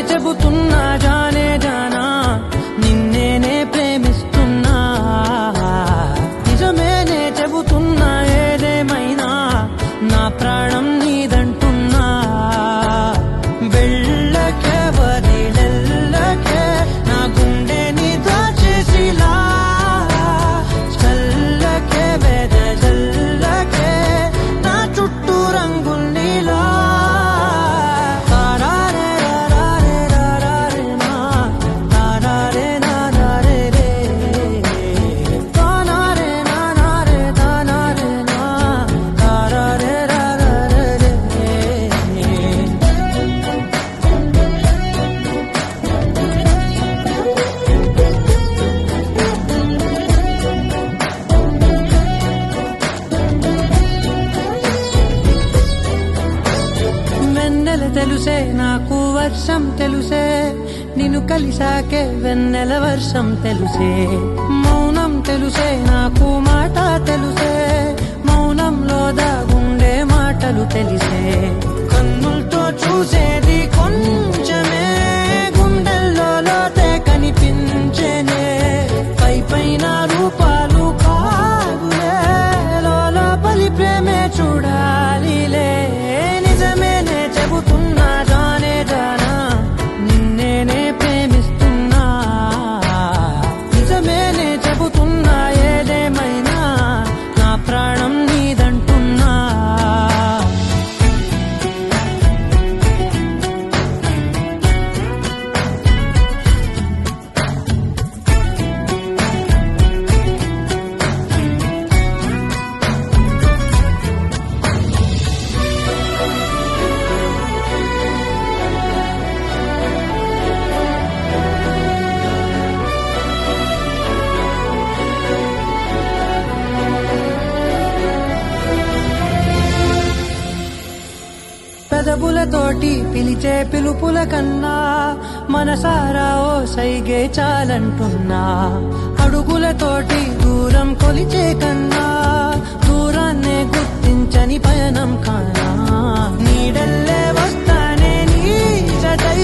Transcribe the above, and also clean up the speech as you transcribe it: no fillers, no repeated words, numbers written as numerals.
చెబుతున్నా జానే జానా నిన్నేనే ప్రేమిస్తున్నా నిజమేనే చెబుతున్నా ఏదేమైనా నా ప్రాణం నీదంటున్నా వెళ్ళకే వదిలెల్లకే నా గుండెని దాచేసిలా చల్లకే వెదజల్లకే నా చుట్టూ రంగుల్నిలా తెలుసే నాకు వర్షం తెలుసే నిన్ను కలిసాకే వెన్నెల వర్షం తెలుసే మౌనం తెలుసే నాకు మాట తెలుసే మౌనంలో దాగుండే మాటలు తెలిసే కన్నులతో చూసేది కొంచెమే గుండెల్లో లోతే కనిపించేనే పై పైన రూపాలు కాదులే లోపలి ప్రేమే చూడాలిలే నిజమేనే చెబుతున్నా జానే జానా నిన్నేనే ప్రేమిస్తున్నా నిజమేనే చెబుతున్నా ఏదేమైనా నా ప్రాణం నీదంటున్నా పెదవులతోటి పిలిచే పిలుపుల కన్నా మనసారా ఓ సైగే చాలంటున్నా అడుగులతోటి దూరం కొలిచే కన్నా దూరాన్నే గుర్తించని పయనం కానా నీడల్లే వస్తానే నీ జతై